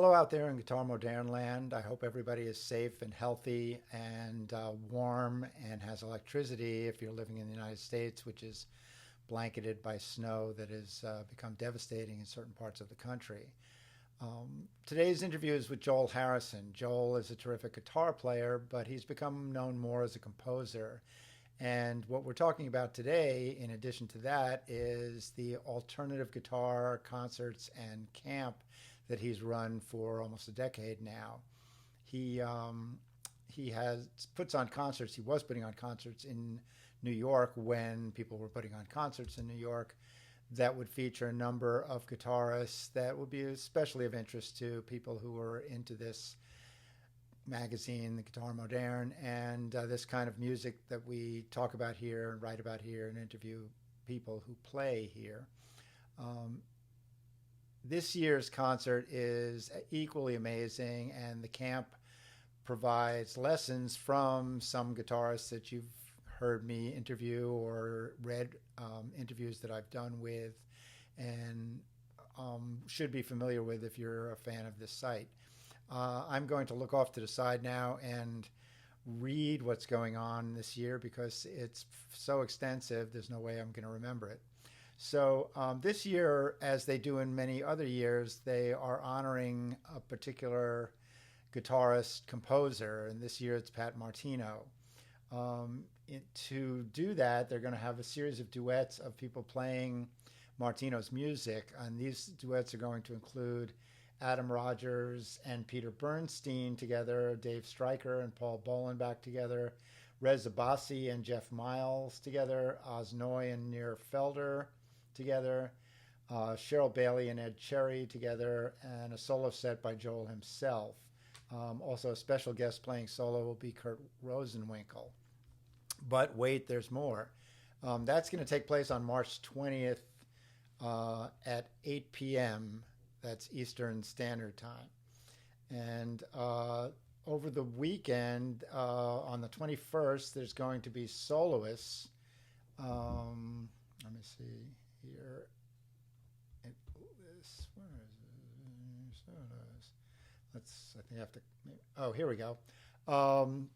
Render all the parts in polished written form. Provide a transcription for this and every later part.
Hello out there in Guitar Moderne land. I hope everybody is safe and healthy and warm and has electricity if you're living in the United States, which is blanketed by snow that has become devastating in certain parts of the country. Today's interview is with Joel Harrison. Joel is a terrific guitar player, but he's become known more as a composer. And what we're talking about today, in addition to that, is the alternative guitar concerts and camp that he's run for almost a decade now. He he has puts on concerts. He was putting on concerts in New York when people were putting on concerts in New York that would feature a number of guitarists that would be especially of interest to people who were into this magazine, the Guitar Moderne, and this kind of music that we talk about here and write about here and interview people who play here. Um, this year's concert is equally amazing, and the camp provides lessons from some guitarists that you've heard me interview or read interviews that I've done with and should be familiar with if you're a fan of this site. I'm going to look off to the side now and read what's going on this year because it's so extensive, there's no way I'm going to remember it. So this year, as they do in many other years, they are honoring a particular guitarist composer, and this year it's Pat Martino. To do that, they're going to have a series of duets of people playing Martino's music, and these duets are going to include Adam Rogers and Peter Bernstein together, Dave Stryker and Paul Bolenbach together, Reza Bassi and Jeff Miles together, Oz Noy and Nir Felder together, Cheryl Bailey and Ed Cherry together, and a solo set by Joel himself. Also, a special guest playing solo will be Kurt Rosenwinkel. But wait, there's more. That's going to take place on March 20th at 8 p.m. That's Eastern Standard Time. And over the weekend, on the 21st, there's going to be soloists. Let me see here. Where is it? I think I have to. Oh, here we go.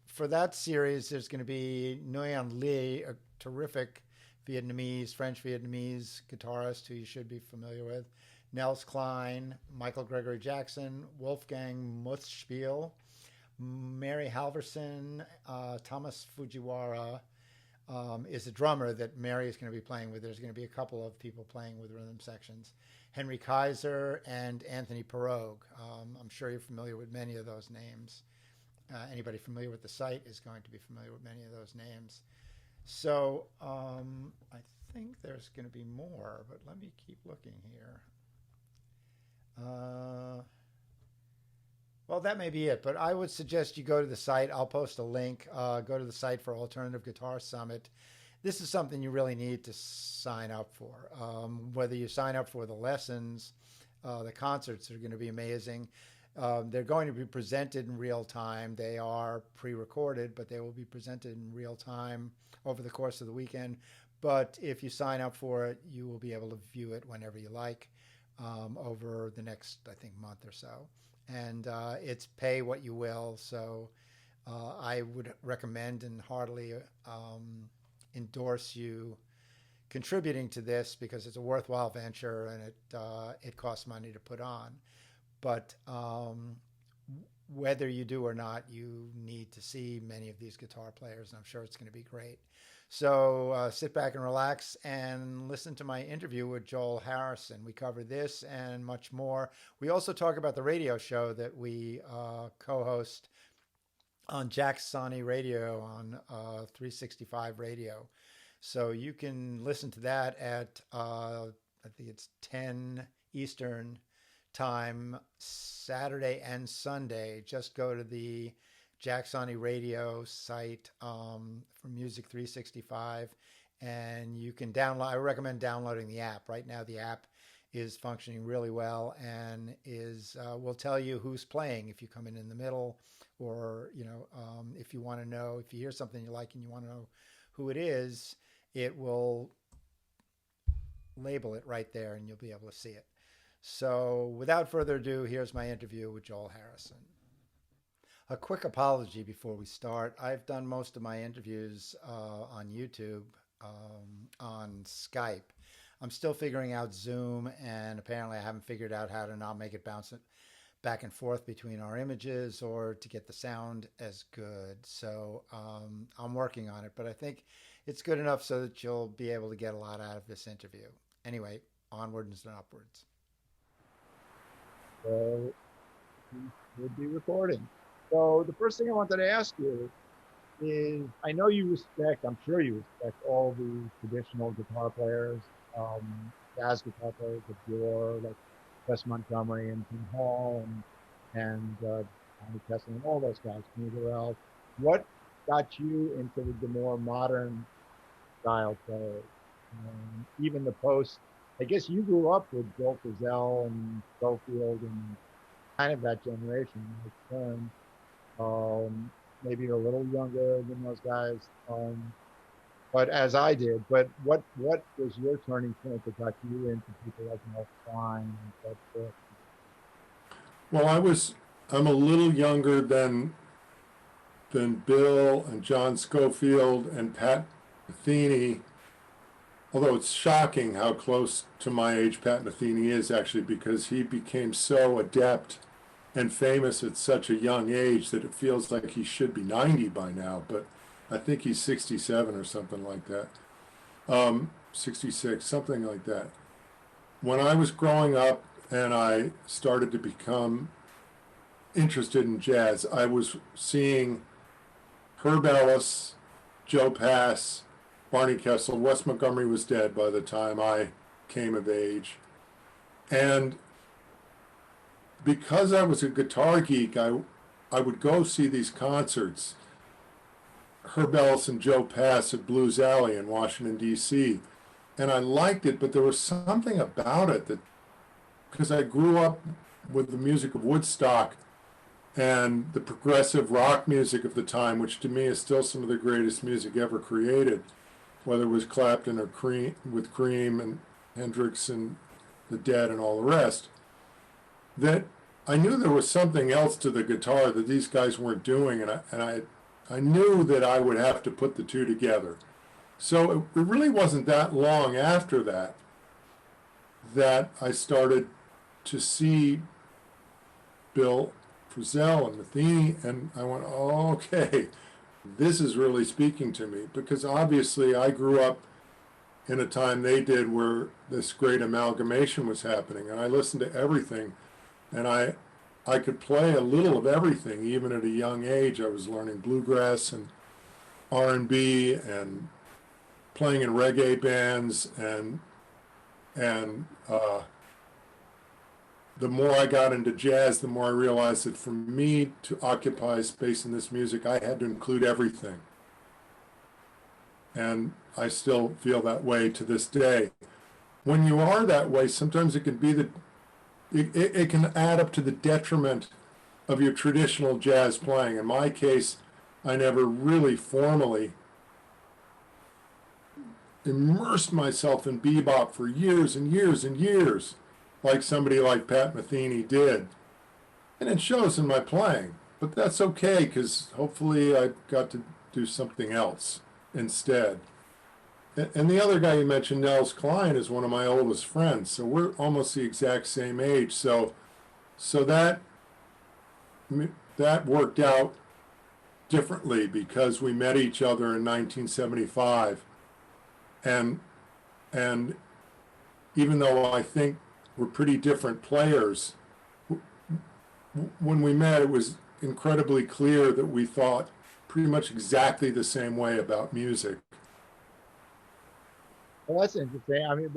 For that series, there's going to be Nguyen Ly, a terrific French Vietnamese guitarist who you should be familiar with. Nels Klein, Michael Gregory Jackson, Wolfgang Muthspiel, Mary Halverson, Thomas Fujiwara is a drummer that Mary is going to be playing with. There's going to be a couple of people playing with rhythm sections. Henry Kaiser and Anthony Pirogue. I'm sure you're familiar with many of those names. Anybody familiar with the site is going to be familiar with many of those names. So I think there's going to be more, but let me keep looking here. Well, that may be it, but I would suggest you go to the site. I'll post a link. Go to the site for Alternative Guitar Summit. This is something you really need to sign up for. Whether you sign up for the lessons, the concerts are going to be amazing. They're going to be presented in real time. They are pre-recorded, but they will be presented in real time over the course of the weekend. But if you sign up for it, you will be able to view it whenever you like over the next, I think, month or so. And it's pay what you will. So I would recommend and heartily endorse you contributing to this because it's a worthwhile venture and it costs money to put on. But whether you do or not, you need to see many of these guitar players, and I'm sure it's going to be great. So sit back and relax and listen to my interview with Joel Harrison. We cover this and much more. We also talk about the radio show that we co-host on Jacksoni Radio on 365 Radio. So you can listen to that at, I think it's 10 Eastern time, Saturday and Sunday. Just go to the Jacksoni Radio site for Music 365, and you can download. I recommend downloading the app. Right now, the app is functioning really well and will tell you who's playing if you come in the middle, or if you want to know, if you hear something you like and you want to know who it is, it will label it right there, and you'll be able to see it. So, without further ado, here's my interview with Joel Harrison. A quick apology before we start. I've done most of my interviews on YouTube, on Skype. I'm still figuring out Zoom, and apparently I haven't figured out how to not make it bounce back and forth between our images or to get the sound as good. So I'm working on it, but I think it's good enough so that you'll be able to get a lot out of this interview. Anyway, onwards and upwards. So we'll be recording. So the first thing I wanted to ask you is, I know you respect, I'm sure you respect all the traditional guitar players, jazz guitar players of yore, like Wes Montgomery and Tim Hall and Tommy Kessler and all those guys, Kenny Burrell. What got you into the more modern style players? Even the post, I guess you grew up with Bill Frisell and Schofield and kind of that generation, my turn. Maybe a little younger than those guys, but as I did. But what was your turning point that got you into people like Mel Klein and such forth? Well, I'm a little younger than Bill and John Schofield and Pat Metheny, although it's shocking how close to my age Pat Metheny is, actually, because he became so adept and famous at such a young age that it feels like he should be 90 by now, but I think he's 67 or something like that. 66, something like that. When I was growing up and I started to become interested in jazz, I was seeing Herb Ellis, Joe Pass, Barney Kessel. Wes Montgomery was dead by the time I came of age. And because I was a guitar geek, I would go see these concerts. Herb Ellis and Joe Pass at Blues Alley in Washington, D.C. And I liked it, but there was something about it that, because I grew up with the music of Woodstock and the progressive rock music of the time, which to me is still some of the greatest music ever created, whether it was Clapton or Cream, with Cream and Hendrix and the Dead and all the rest, that I knew there was something else to the guitar that these guys weren't doing, and I knew that I would have to put the two together. So it really wasn't that long after that I started to see Bill Frisell and Metheny, and I went, oh, okay, this is really speaking to me, because obviously I grew up in a time they did where this great amalgamation was happening, and I listened to everything, and I could play a little of everything. Even at a young age, I was learning bluegrass and R&B and playing in reggae bands, and the more I got into jazz, the more I realized that for me to occupy space in this music, I had to include everything. And I still feel that way to this day. When you are that way, sometimes it can be it can add up to the detriment of your traditional jazz playing. In my case, I never really formally immersed myself in bebop for years and years and years, like somebody like Pat Metheny did. And it shows in my playing, but that's okay, because hopefully I got to do something else instead. And the other guy you mentioned, Nels Klein, is one of my oldest friends, so we're almost the exact same age. So that worked out differently because we met each other in 1975, and even though I think we're pretty different players, when we met, it was incredibly clear that we thought pretty much exactly the same way about music. Well, that's interesting. I mean,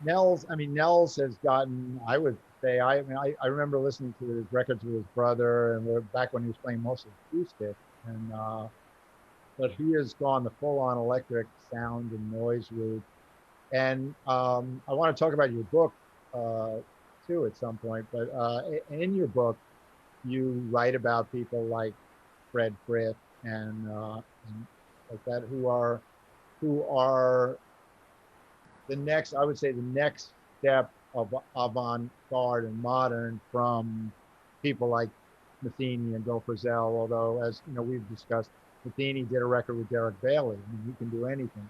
Nels has gotten, I would say, I remember listening to his records with his brother, and we're back when he was playing mostly acoustic, and but he has gone the full-on electric sound and noise route. And I want to talk about your book too at some point, but in your book, you write about people like Fred Frith and like that, who are the next, I would say, the next step of avant-garde and modern from people like Matheny and Bill Frisell. Although, as you know, we've discussed, Matheny did a record with Derek Bailey. I mean, he can do anything,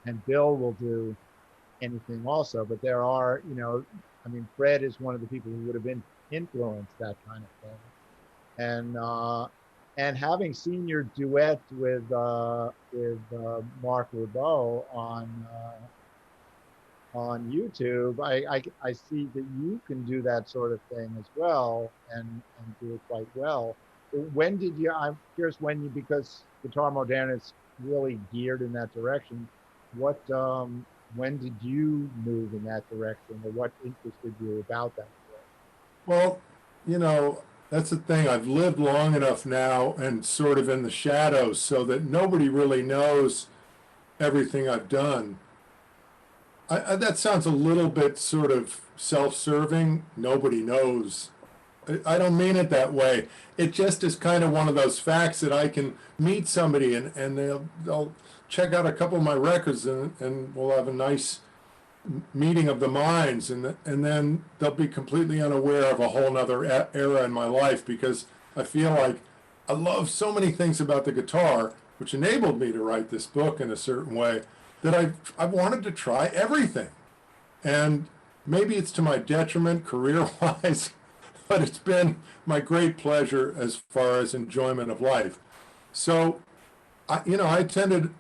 and Bill will do anything also. But there are, you know, I mean, Fred is one of the people who would have been influenced that kind of thing, and having seen your duet with Mark Ribot on YouTube, I see that you can do that sort of thing as well, and do it quite well. When did you? I'm curious when you, because Guitar Moderne is really geared in that direction. What when did you move in that direction, or what interested you about that? Well, you know, that's the thing. I've lived long enough now and sort of in the shadows so that nobody really knows everything I've done. That sounds a little bit sort of self-serving. Nobody knows. I don't mean it that way. It just is kind of one of those facts that I can meet somebody and they'll check out a couple of my records and we'll have a nice meeting of the minds, and then they'll be completely unaware of a whole nother era in my life, because I feel like I love so many things about the guitar, which enabled me to write this book in a certain way, that I've wanted to try everything. And maybe it's to my detriment career-wise, but it's been my great pleasure as far as enjoyment of life. So, I attended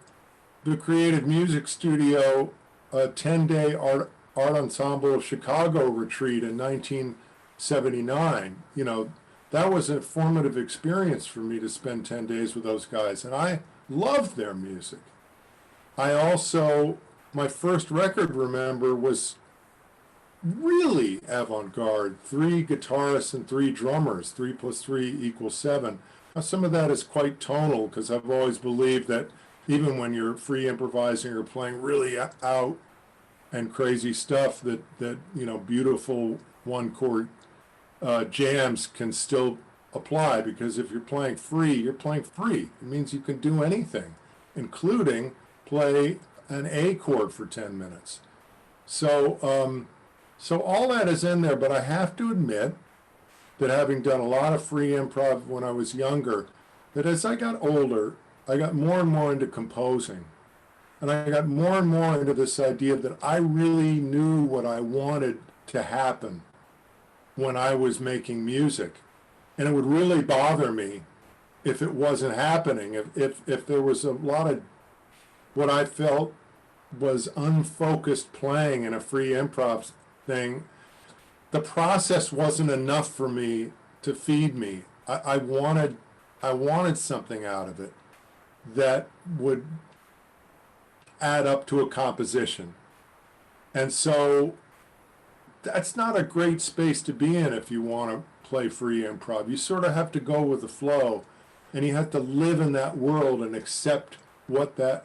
the Creative Music Studio, a 10-day art ensemble Chicago retreat in 1979. That was a formative experience for me to spend 10 days with those guys, and I loved their music. My first record, remember, was really avant-garde. 3 guitarists and 3 drummers, 3 plus 3 equals 7. Now, some of that is quite tonal, because I've always believed that even when you're free improvising or playing really out and crazy stuff, that beautiful one chord jams can still apply, because if you're playing free, you're playing free. It means you can do anything, including play an A chord for 10 minutes. So all that is in there, but I have to admit that, having done a lot of free improv when I was younger, that as I got older, I got more and more into composing. And I got more and more into this idea that I really knew what I wanted to happen when I was making music. And it would really bother me if it wasn't happening, if there was a lot of what I felt was unfocused playing in a free improv thing. The process wasn't enough for me to feed me. I wanted something out of it that would add up to a composition. And so that's not a great space to be in if you want to play free improv. You sort of have to go with the flow, and you have to live in that world and accept what the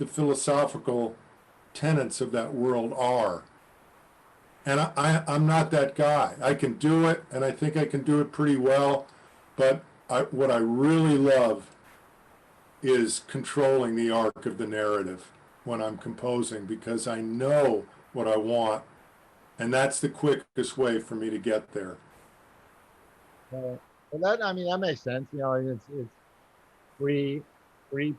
philosophical tenets of that world are. And I'm not that guy. I can do it, and I think I can do it pretty well, but what I really love is controlling the arc of the narrative when I'm composing, because I know what I want, and that's the quickest way for me to get there. Well, that makes sense. It's free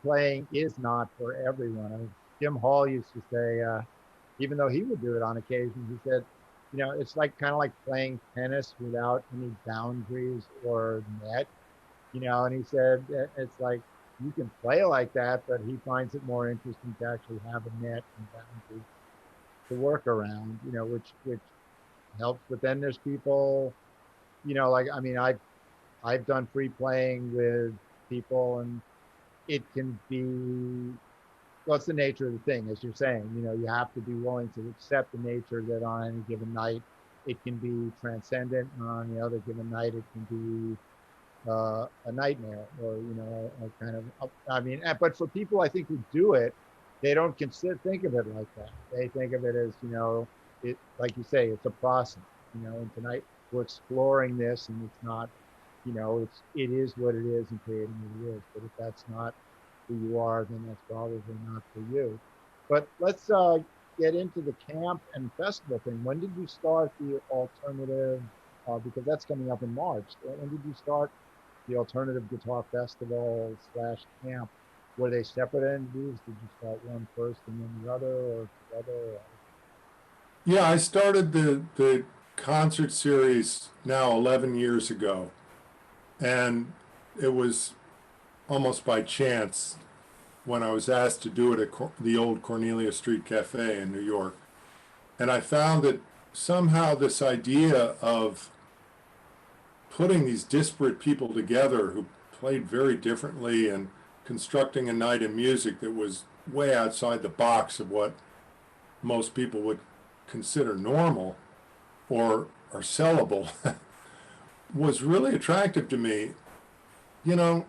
playing is not for everyone. I mean, Jim Hall used to say, even though he would do it on occasion, he said, it's like kind of like playing tennis without any boundaries or net. And he said it's like you can play like that, but he finds it more interesting to actually have a net and boundaries to work around, which helps. But then there's people, I've done free playing with people, and it can be, well, it's the nature of the thing, as you're saying. You have to be willing to accept the nature that on any given night it can be transcendent, and on the other given night it can be a nightmare, or a kind of. But for people, I think, who do it, they don't think of it like that. They think of it as it, like you say, it's a process. And tonight we're exploring this, and it's not, it is what it is, and creating what it is. But if that's not who you are, then that's probably not for you. But let's get into the camp and festival thing? When did you start the alternative? Because that's coming up in March. When did you start the alternative guitar festival slash camp? Were they separate entities? Did you start one first and then the other, or together? Yeah, I started the concert series now 11 years ago, and it was almost by chance when I was asked to do it at the old Cornelia Street Cafe in New York. And I found that somehow this idea of putting these disparate people together who played very differently and constructing a night of music that was way outside the box of what most people would consider normal or sellable was really attractive to me. You know,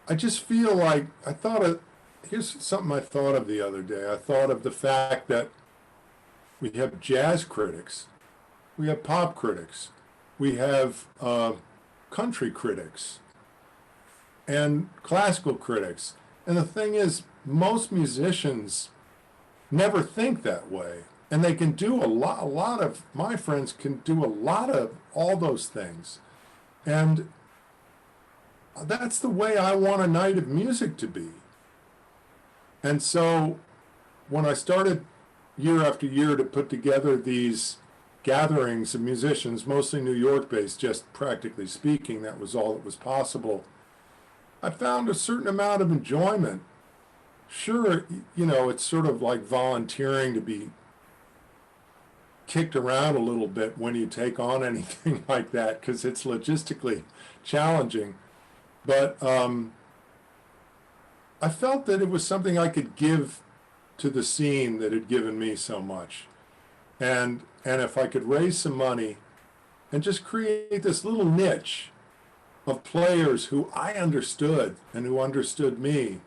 I just feel like here's something I thought of the other day. I thought of the fact that we have jazz critics, we have pop critics, we have country critics, and classical critics. And the thing is, most musicians never think that way. And they can do a lot of, my friends can do a lot of all those things. And that's the way I want a night of music to be. And so when I started year after year to put together these gatherings of musicians, mostly New York based, just practically speaking, that was all that was possible, I found a certain amount of enjoyment. Sure, you know, it's sort of like volunteering to be kicked around a little bit when you take on anything like that, because it's logistically challenging. But I felt that it was something I could give to the scene that had given me so much. And if I could raise some money and just create this little niche of players who I understood and who understood me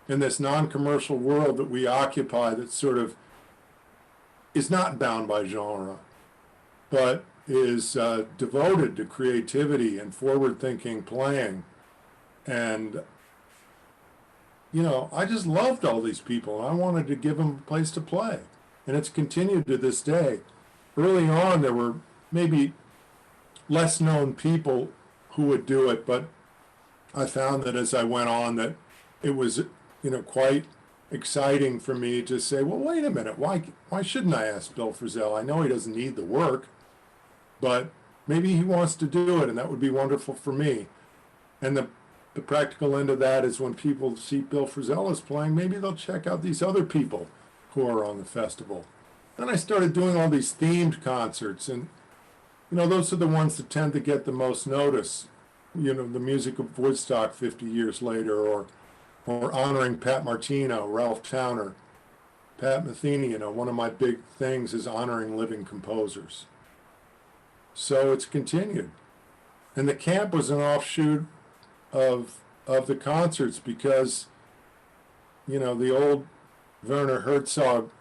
in this non-commercial world that we occupy, that sort of is not bound by genre, but is devoted to creativity and forward-thinking playing. And, you know, I just loved all these people, and I wanted to give them a place to play. And it's continued to this day. Early on, there were maybe less known people who would do it, but I found that as I went on that it was, you know, quite exciting for me to say, well, wait a minute, why shouldn't I ask Bill Frisell? I know he doesn't need the work, but maybe he wants to do it, and that would be wonderful for me. And the practical end of that is when people see Bill Frisell is playing, maybe they'll check out these other people who are on the festival. Then I started doing all these themed concerts, and you know, those are the ones that tend to get the most notice. You know, the music of Woodstock 50 years later, or honoring Pat Martino, Ralph Towner, Pat Metheny. You know, one of my big things is honoring living composers. So it's continued. And the camp was an offshoot of the concerts because, you know, the old Werner Herzog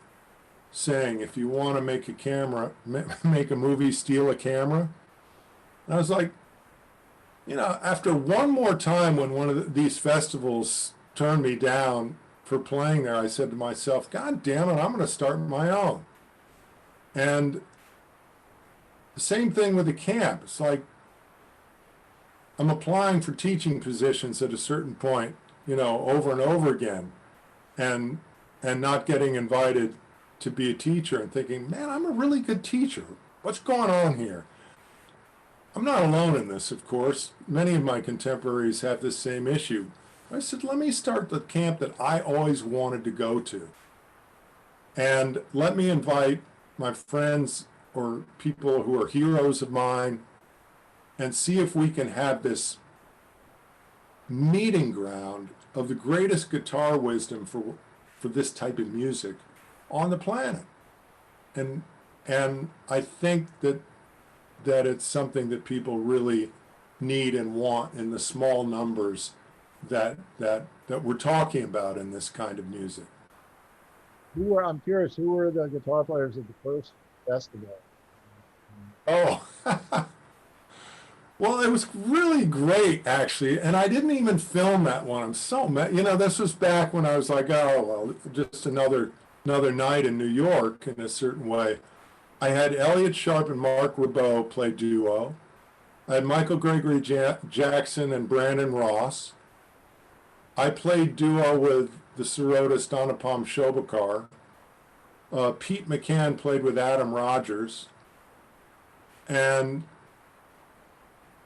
saying, if you want to make a camera, make a movie, steal a camera. And I was like, you know, after one more time when one of these festivals turned me down for playing there, I said to myself, God damn it, I'm going to start my own. And the same thing with the camp. It's like I'm applying for teaching positions at a certain point, you know, over and over again, and not getting invited to be a teacher, and thinking, man, I'm a really good teacher. What's going on here? I'm not alone in this, of course. Many of my contemporaries have this same issue. I said, let me start the camp that I always wanted to go to. And let me invite my friends or people who are heroes of mine and see if we can have this meeting ground of the greatest guitar wisdom for this type of music on the planet. And I think that it's something that people really need and want in the small numbers that we're talking about in this kind of music. I'm curious, who were the guitar players at the first festival? Oh, well, it was really great, actually. And I didn't even film that one. I'm so mad. You know, this was back when I was like, oh, well, just another another night in New York in a certain way. I had Elliot Sharp and Mark Ribot play duo. I had Michael Gregory Jackson and Brandon Ross. I played duo with the Sirotas Donapam Shobakar. Pete McCann played with Adam Rogers. And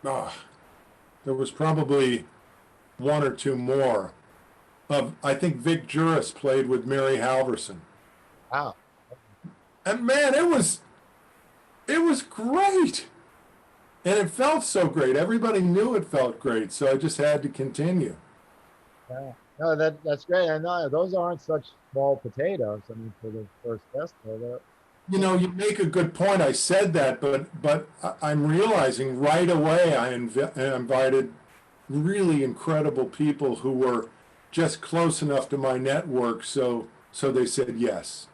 there was probably one or two more. I think Vic Juris played with Mary Halverson. Wow. And man, it was great. And it felt so great. Everybody knew it felt great, so I just had to continue. Yeah. No, that's great. I know those aren't such small potatoes. I mean, for the first festival, You know, you make a good point. I said that, but I'm realizing right away I invited really incredible people who were just close enough to my network, so they said yes.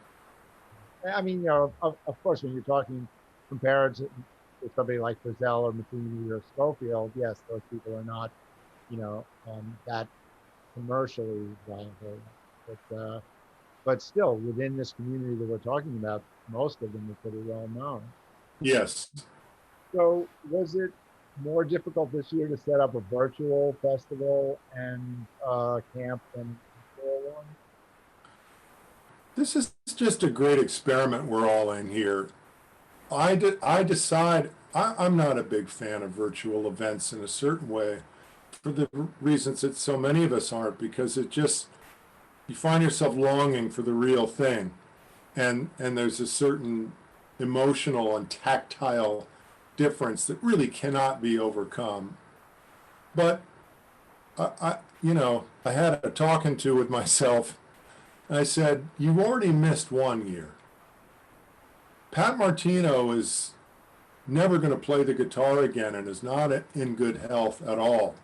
I mean, of course, when you're talking compared to somebody like Frizzell or Matheny or Schofield, yes, those people are not, that commercially viable. But still, within this community that we're talking about, most of them are pretty well known. Yes. So, was it more difficult this year to set up a virtual festival and camp than the real one? This is just a great experiment we're all in here. I'm not a big fan of virtual events in a certain way for the reasons that so many of us aren't, because you find yourself longing for the real thing. And there's a certain emotional and tactile difference that really cannot be overcome. But I had a talking to with myself. And I said, you've already missed 1 year. Pat Martino is never going to play the guitar again and is not in good health at all.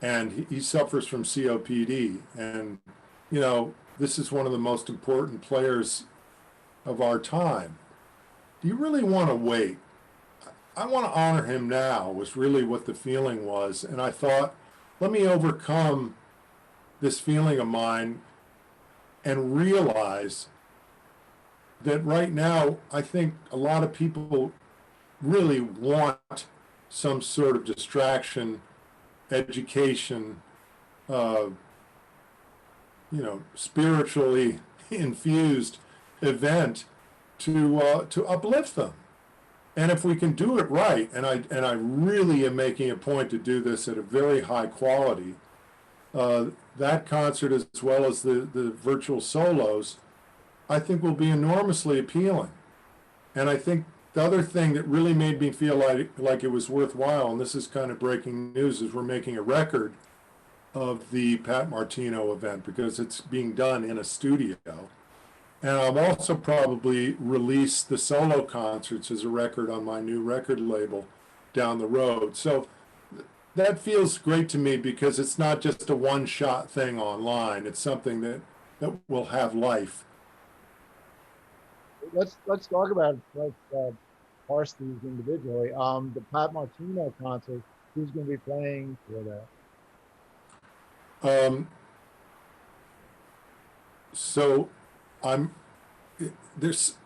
And he suffers from COPD. And, this is one of the most important players of our time. Do you really want to wait? I want to honor him now, was really what the feeling was. And I thought, let me overcome this feeling of mine and realize that right now, I think a lot of people really want some sort of distraction, education, spiritually infused event to uplift them. And if we can do it right, and I really am making a point to do this at a very high quality, that concert as well as the virtual solos, I think will be enormously appealing. And I think the other thing that really made me feel like it was worthwhile, and this is kind of breaking news, is we're making a record of the Pat Martino event because it's being done in a studio. And I'll also probably release the solo concerts as a record on my new record label down the road. So that feels great to me because it's not just a one-shot thing online. It's something that will have life. Let's talk about parse these individually. The Pat Martino concert, who's going to be playing for that? So this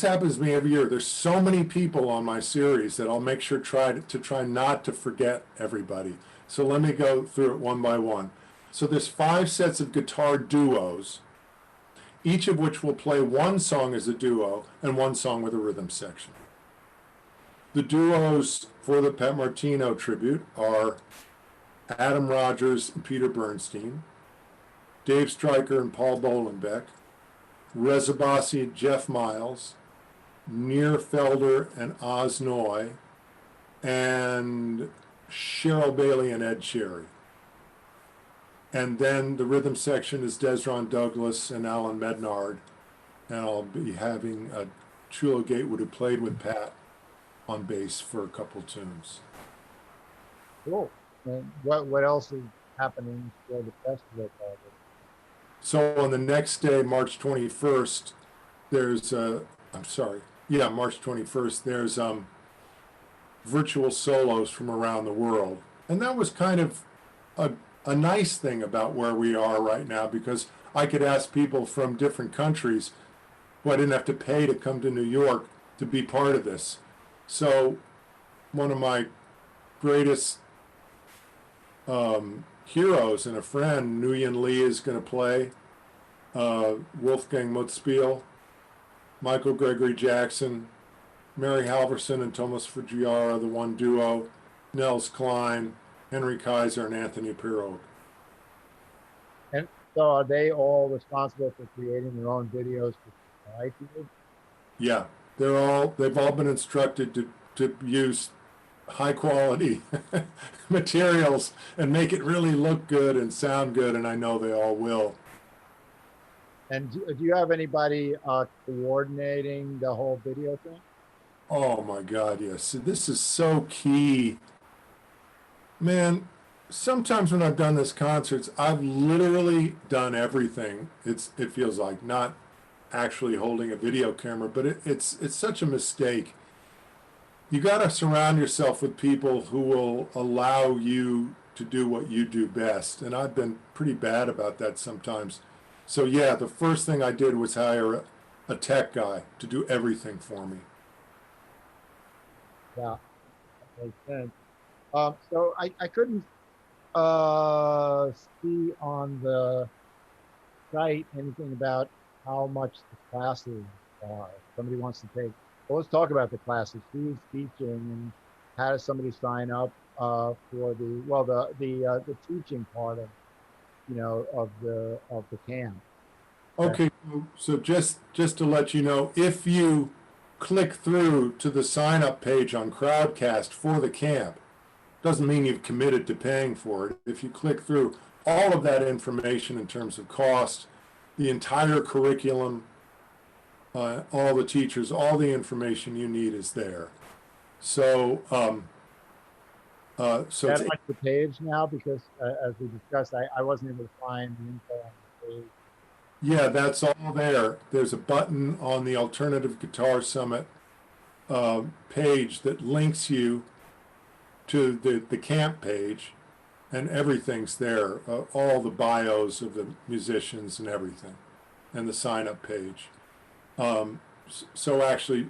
happens to me every year. There's so many people on my series that I'll make sure to try not to forget everybody. So let me go through it one by one. So there's 5 sets of guitar duos, each of which will play one song as a duo and one song with a rhythm section. The duos for the Pat Martino tribute are Adam Rogers and Peter Bernstein, Dave Stryker and Paul Bolenbeck, Reza Bassi and Jeff Miles, Nir Felder and Oz Noy, and Cheryl Bailey and Ed Cherry. And then the rhythm section is Desron Douglas and Alan Mednard. And I'll be having Chulo Gatewood, who played with Pat, on bass for a couple tunes. Cool. And what else is happening for the festival? So on the next day, March 21st, there's March 21st, there's virtual solos from around the world. And that was kind of a nice thing about where we are right now, because I could ask people from different countries who I didn't have to pay to come to New York to be part of this. So one of my greatest heroes and a friend, Nguyen Lee, is going to play. Wolfgang Mutzspiel, Michael Gregory Jackson, Mary Halverson and Thomas Fujiwara, the one duo, Nels Klein, Henry Kaiser, and Anthony Pirog. And so are they all responsible for creating their own videos for YouTube? Yeah, they've all been instructed to use high quality materials and make it really look good and sound good, and I know they all will. And do you have anybody coordinating the whole video thing? Oh my God, yes. This is so key. Man, sometimes when I've done this concerts, I've literally done everything. It feels like not actually holding a video camera, but it's such a mistake. You got to surround yourself with people who will allow you to do what you do best. And I've been pretty bad about that sometimes. So yeah, the first thing I did was hire a tech guy to do everything for me. Yeah, that makes sense. So I couldn't see on the site anything about how much the classes are. If somebody wants to take, well, let's talk about the classes. Who's teaching, and how does somebody sign up for the teaching part of of the camp? Okay, so just to let you know, if you click through to the sign up page on Crowdcast for the camp, doesn't mean you've committed to paying for it. If you click through, all of that information in terms of cost, the entire curriculum, all the teachers, all the information you need is there. So, so That it's, like the page now, because as we discussed, I wasn't able to find the info on the page. yeah, that's all there. There's a button on the Alternative Guitar Summit page that links you to the camp page, and everything's there, all the bios of the musicians and everything, and the sign-up page. So actually,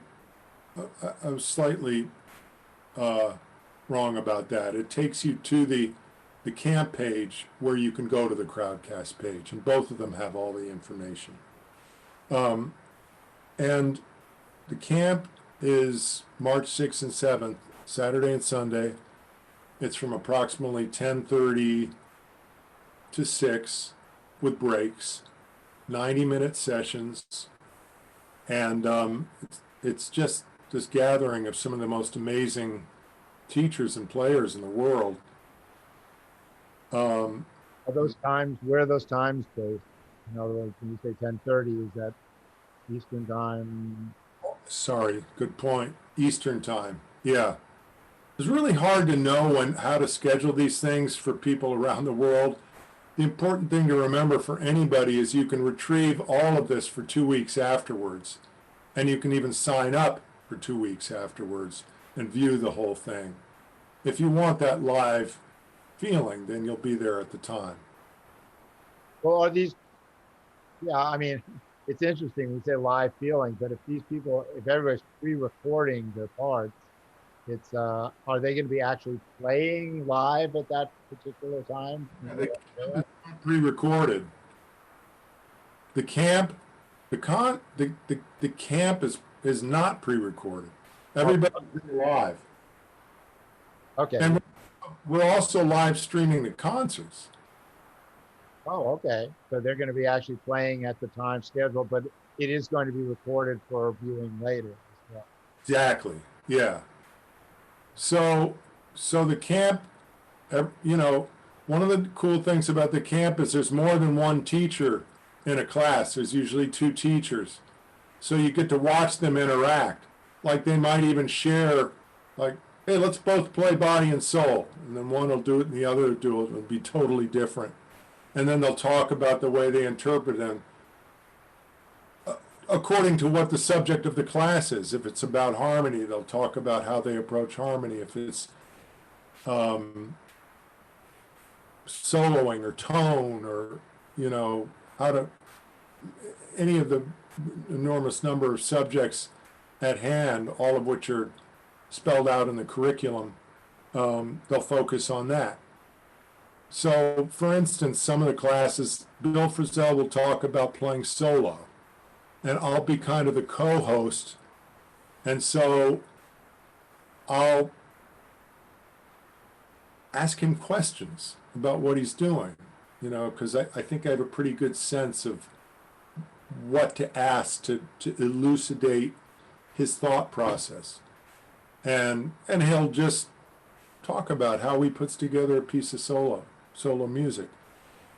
I was slightly wrong about that. It takes you to the camp page where you can go to the Crowdcast page, and both of them have all the information. And the camp is March 6th and 7th, Saturday and Sunday. It's from approximately 10:30 to 6 with breaks, 90-minute sessions, and it's just this gathering of some of the most amazing teachers and players in the world. Are those times? Where are those times based? In other words, when you say 10:30, is that Eastern time? Sorry, good point. Eastern time. Yeah. It's really hard to know how to schedule these things for people around the world. The important thing to remember for anybody is you can retrieve all of this for 2 weeks afterwards. And you can even sign up for 2 weeks afterwards and view the whole thing. If you want that live feeling, then you'll be there at the time. Well, are these? Yeah, I mean, it's interesting. We say live feeling, but if everybody's pre-recording their parts, it's are they going to be actually playing live at that particular time? Yeah, pre-recorded. The camp, the camp is not pre-recorded. Everybody's live. Okay. And we're also live streaming the concerts. Oh, okay. So they're going to be actually playing at the time scheduled, but it is going to be recorded for viewing later as well. Exactly. Yeah. So the camp, one of the cool things about the camp is there's more than one teacher in a class. There's usually two teachers. So you get to watch them interact. Like they might even share, like, hey, let's both play Body and Soul. And then one will do it and the other will do it. It'll be totally different. And then they'll talk about the way they interpret them according to what the subject of the class is. If it's about harmony, they'll talk about how they approach harmony. If it's soloing or tone or, out of any of the enormous number of subjects at hand, all of which are spelled out in the curriculum, they'll focus on that. So, for instance, some of the classes, Bill Frisell will talk about playing solo, and I'll be kind of the co-host, and so I'll ask him questions about what he's doing, because I think I have a pretty good sense of what to ask to elucidate his thought process. And he'll just talk about how he puts together a piece of solo music.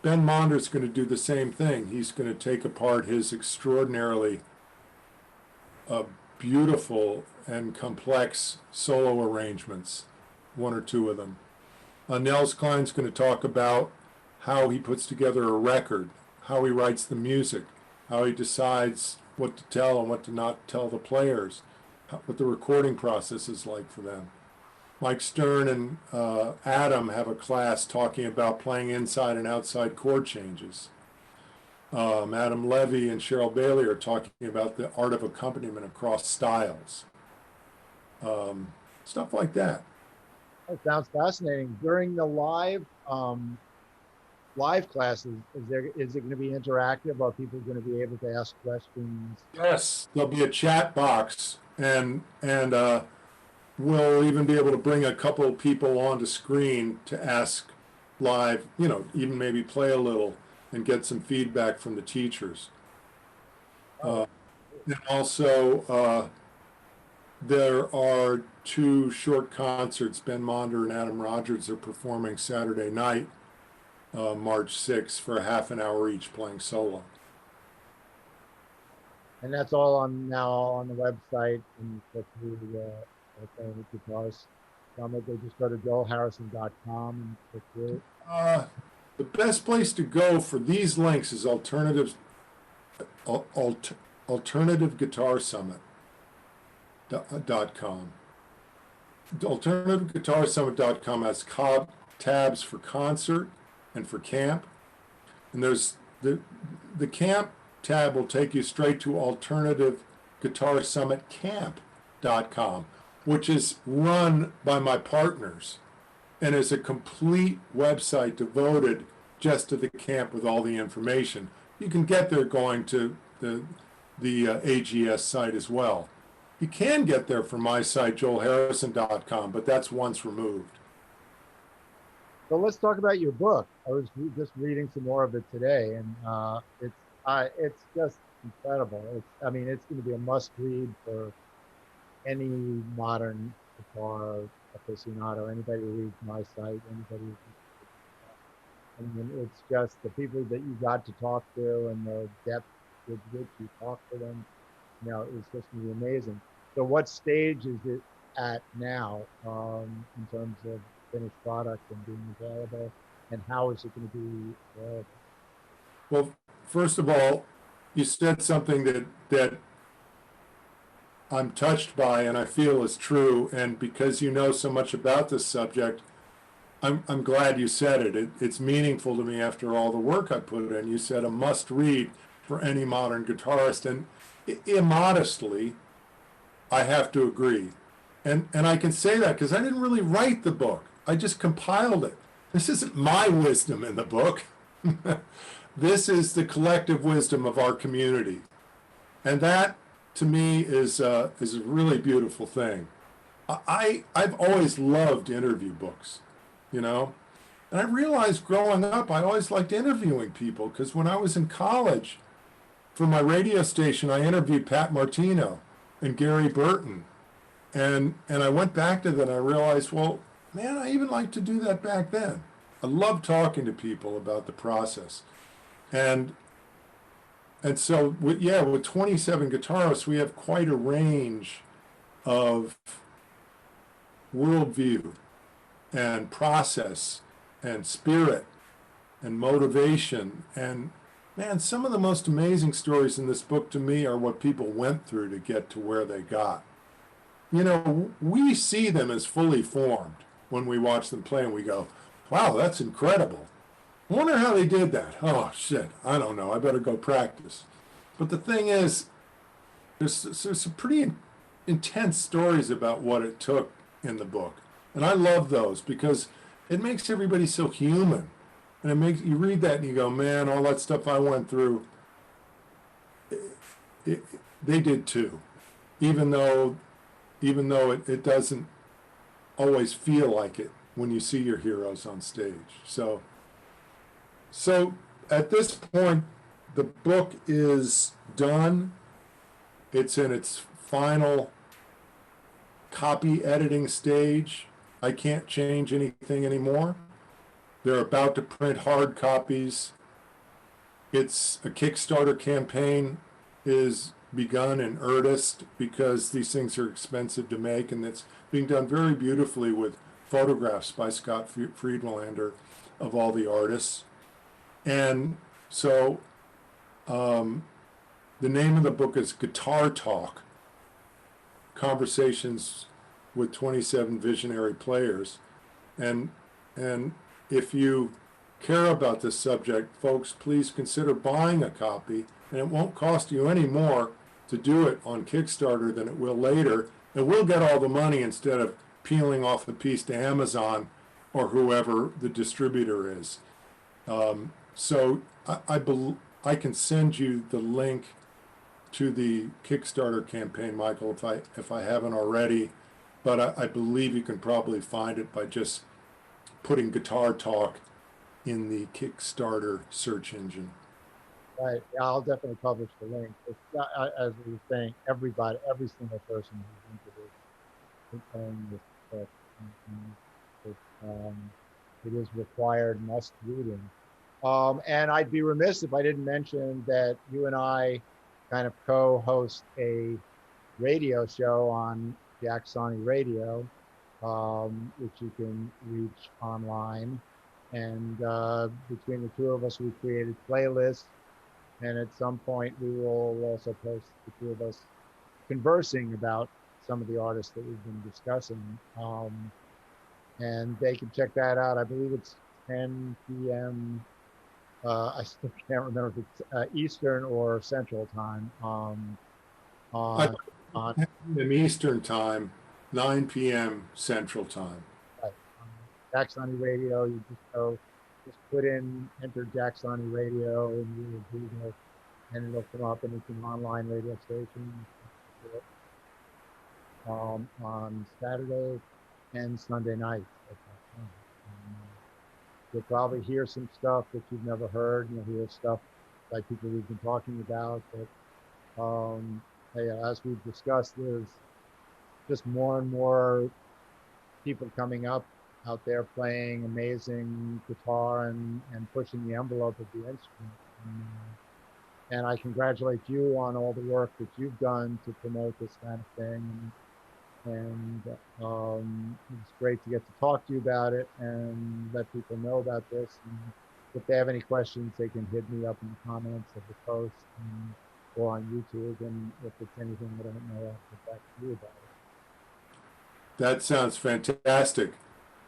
Ben Monder's going to do the same thing. He's going to take apart his extraordinarily beautiful and complex solo arrangements, one or two of them. Nels Klein's going to talk about how he puts together a record, how he writes the music, how he decides what to tell and what to not tell the players, what the recording process is like for them. Mike Stern and Adam have a class talking about playing inside and outside chord changes. Adam Levy and Cheryl Bailey are talking about the art of accompaniment across styles. Stuff like that. That sounds fascinating. During the live classes, is it going to be interactive? Are people going to be able to ask questions? Yes, there'll be a chat box, and we'll even be able to bring a couple of people onto screen to ask live, even maybe play a little and get some feedback from the teachers. And also, there are 2 short concerts. Ben Monder and Adam Rogers are performing Saturday night, March 6th, for a half an hour each, playing solo. And that's all now on the website, and click through the Guitars Summit. They just go to joelharrison.com and click through. The best place to go for these links is Alternative Guitar Summit.com. AlternativeGuitarSummit.com has tabs for concert and for camp, and there's the camp tab will take you straight to AlternativeGuitarSummitCamp.com, which is run by my partners and is a complete website devoted just to the camp with all the information. You can get there going to the AGS site as well. You can get there from my site, joelharrison.com, but that's once removed. So let's talk about your book. I was just reading some more of it today, and it's just incredible. It's going to be a must-read for any modern guitar aficionado, anybody who reads my site, anybody. It's just the people that you got to talk to and the depth with which you talk to them. It's just going to be amazing. So what stage is it at now in terms of finished product and being available, and how is it going to be available? Well, first of all, you said something that I'm touched by and I feel is true, and because you know so much about this subject, I'm glad you said it. It's meaningful to me after all the work I put in. You said a must read for any modern guitarist, and immodestly, I have to agree. And I can say that because I didn't really write the book. I just compiled it. This isn't my wisdom in the book. This is the collective wisdom of our community. And that, to me, is a really beautiful thing. I've always loved interview books, and I realized growing up, I always liked interviewing people, because when I was in college, for my radio station, I interviewed Pat Martino and Gary Burton. And I went back to that and I realized, well, man, I even liked to do that back then. I love talking to people about the process. And so, with 27 guitarists, we have quite a range of worldview and process and spirit and motivation. And man, some of the most amazing stories in this book to me are what people went through to get to where they got. We see them as fully formed when we watch them play, and we go, wow, that's incredible. I wonder how they did that. Oh, shit. I don't know. I better go practice. But the thing is, there's some pretty intense stories about what it took in the book. And I love those because it makes everybody so human. And it makes you read that and you go, man, all that stuff I went through, it, they did too. Even though, it doesn't always feel like it when you see your heroes on stage. So at this point, the book is done. It's in its final copy editing stage. I can't change anything anymore. They're about to print hard copies. It's a Kickstarter campaign is begun in earnest because these things are expensive to make, and it's being done very beautifully with photographs by Scott Friedlander of all the artists. And so the name of the book is Guitar Talk, Conversations with 27 Visionary Players. And if you care about this subject, folks, please consider buying a copy, and it won't cost you any more to do it on Kickstarter than it will later, and we'll get all the money instead of peeling off the piece to Amazon or whoever the distributor is. So I can send you the link to the Kickstarter campaign, Michael, if I haven't already, but I believe you can probably find it by just putting Guitar Talk in the Kickstarter search engine. Right. Yeah, I'll definitely publish the link. It's not, as we were saying, everybody, every single person who's into this book, it is required must reading. And I'd be remiss if I didn't mention that you and I kind of co-host a radio show on Jacksoni Radio, which you can reach online. And between the two of us, we created playlists. And at some point, we will also post the two of us conversing about some of the artists that we've been discussing. And they can check that out. I believe it's 10 p.m. I still can't remember if it's Eastern or Central time. On Eastern time, 9 p.m. Central time. Right, Jacksoni Radio. You just put in, enter Jacksoni Radio, and you will Google, and it'll come up, and it's an online radio station. On Saturday and Sunday nights. You'll probably hear some stuff that you've never heard. You'll hear stuff like people we've been talking about. But as we've discussed, there's just more and more people coming up out there playing amazing guitar and pushing the envelope of the instrument. And I congratulate you on all the work that you've done to promote this kind of thing. And it's great to get to talk to you about it and let people know about this. And if they have any questions, they can hit me up in the comments of the post or on YouTube. And if it's anything that I don't know, I'll get back to you about it. That sounds fantastic.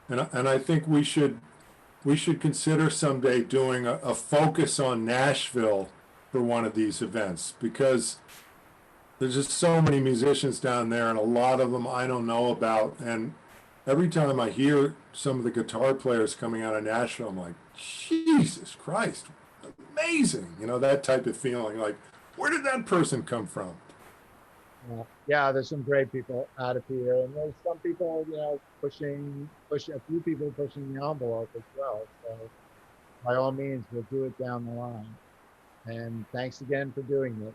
And I think we should consider someday doing a focus on Nashville for one of these events, because there's just so many musicians down there, and a lot of them I don't know about. And every time I hear some of the guitar players coming out of Nashville, I'm like, Jesus Christ, amazing. You know, that type of feeling, like, where did that person come from? Yeah, there's some great people out of here, and there's some people, pushing a few people pushing the envelope as well. So by all means, we'll do it down the line. And thanks again for doing this.